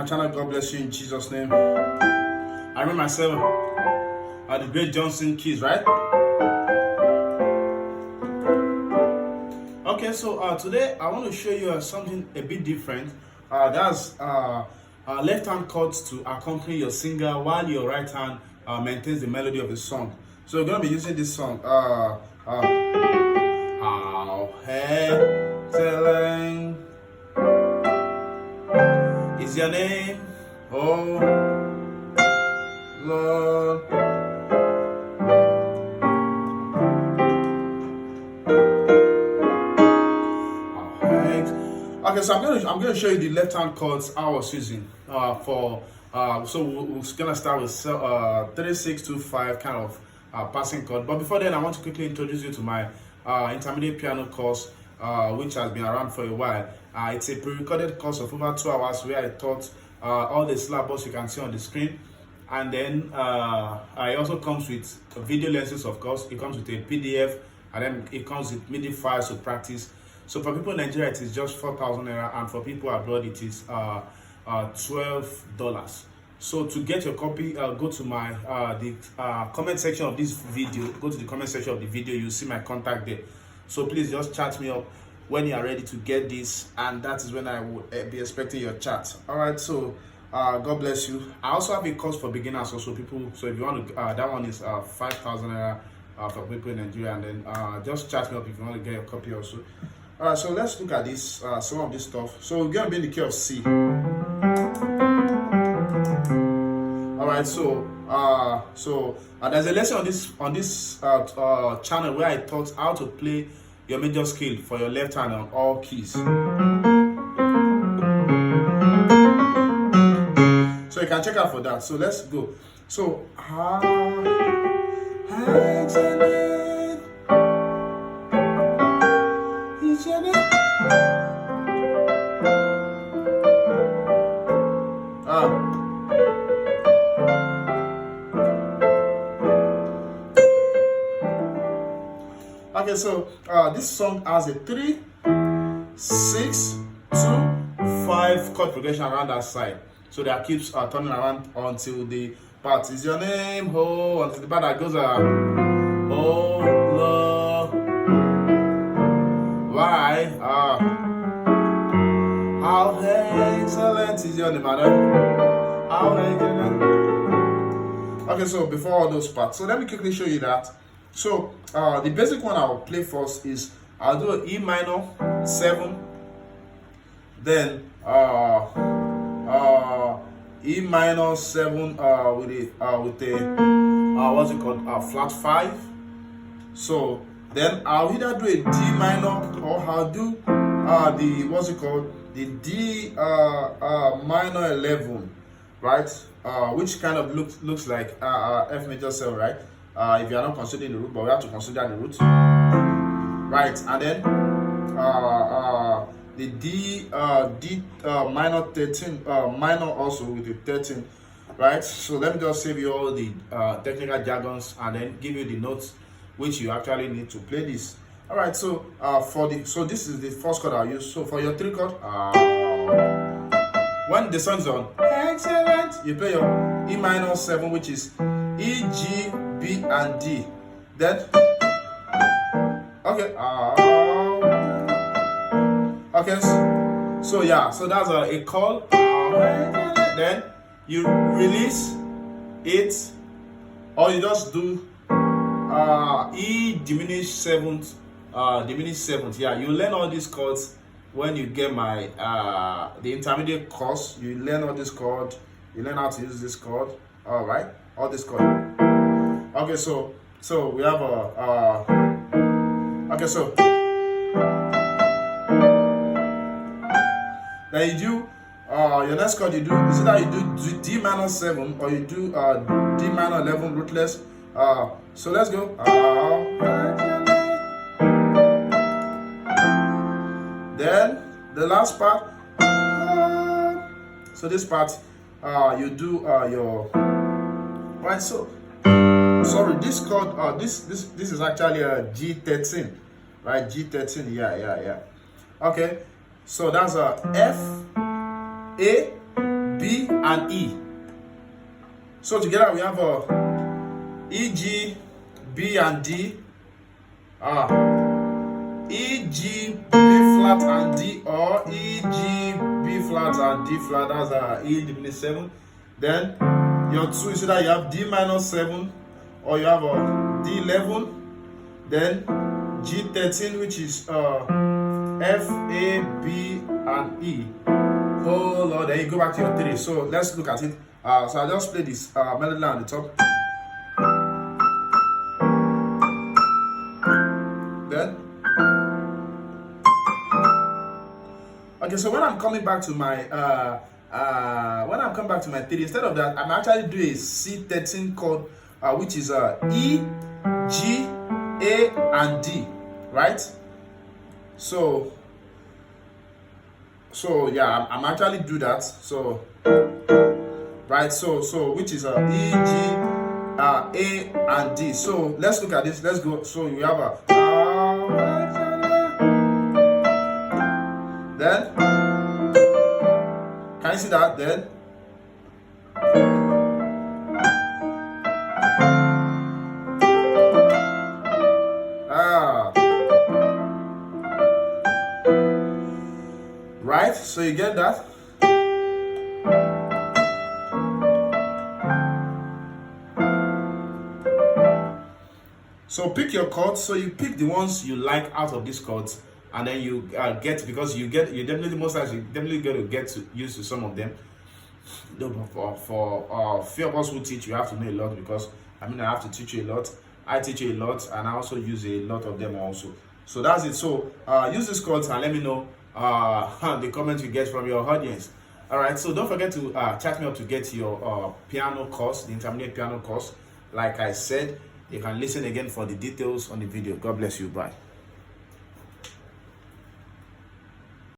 my channel. God bless you in Jesus' name. I remember myself the great Johnsonkeyz, right? Okay, so today I want to show you something a bit different. That's left hand chords to accompany your singer while your right hand maintains the melody of the song. So we're going to be using this song. How excellent is your name, oh Lord. Okay, so I'm going to show you the left hand chords I was using so we're gonna start with 3 6 2 5 kind of passing chord. But before then, I want to quickly introduce you to my intermediate piano course, which has been around for a while. It's a pre-recorded course of over 2 hours where I taught all the syllables you can see on the screen, and then it also comes with video lessons. Of course, it comes with a PDF, and then it comes with MIDI files to practice. So for people in Nigeria, it is just 4,000 naira, and for people abroad, it is $12. So to get your copy, go to my comment section of this video. Go to the comment section of the video. You'll see my contact there. So please just chat me up when you are ready to get this, and that is when I will be expecting your chat. All right. So God bless you. I also have a course for beginners, also people. So if you want to, that one is 5,000 naira for people in Nigeria, and then just chat me up if you want to get your copy also. All right, so let's look at this, some of this stuff. So we're gonna be in the key of C. All right, so there's a lesson on this channel where I taught how to play your major scale for your left hand on all keys. So you can check out for that. So let's go. So excellent. Okay, so this song has a 3 6 2 5 chord progression around that side. So that keeps turning around until the part is your name, oh, until the part that goes oh Lord. Why? How excellent is your name, madam? How excellent. Okay, so before all those parts, so let me quickly show you that. So the basic one I will play first is I'll do an E minor 7, then E minor 7 with a what's it called, flat 5. So then I'll either do a D minor or I'll do the what's it called, the D minor 11, right? Which kind of looks like F major 7, right? If you are not considering the root, but we have to consider the root, right? And then the D minor 13, minor also with the 13, right? So let me just save you all the technical jargons and then give you the notes which you actually need to play this. All right, so so this is the first chord I'll use. So for your 3 chord, when the song's on excellent, you play your E minor 7, which is E, G, B, and D. Then okay, okay. So yeah, so that's a chord. Then you release it, or you just do E diminished 7th, Yeah, you learn all these chords when you get my the intermediate course. You learn all this chord. You learn how to use this chord. All right, all this chord. Okay, so we have okay, so then you do your next chord. You do is it that you do D minor 7 or you do D minor 11 rootless. So let's go. Then the last part. So this part, you do your right. So sorry, this chord. This is actually a G13, right? G13. Yeah. Okay. So that's a F, A, B, B, and E. So together we have E, G, B, and D. E, G, B flat and D, or E, G, B flat and D flat. That's E diminished 7. Then your 2 is either you have D minor 7 or you have D11. Then G13, which is F, A, B, and E. Oh Lord, then you go back to your 3. So let's look at it. So I'll just play this melody line on the top. Then okay, so when I'm coming back to my 3, instead of that, I'm actually doing a C13 chord, which is E, G, A, and D, right? So yeah, I'm actually do that. So right, so which is E, G, A, and D. So let's look at this. Let's go. So we have a then can you see that? Then right, so you get that. So pick your chords. So you pick the ones you like out of these chords, and then you because you definitely most times you definitely going to get used to some of them. For few of us who teach, you have to know a lot, because I have to teach you a lot. I teach you a lot, and I also use a lot of them also. So that's it. So use these chords and let me know the comments you get from your audience. All right. So don't forget to chat me up to get your piano course, the intermediate piano course. Like I said, you can listen again for the details on the video. God bless you. Bye.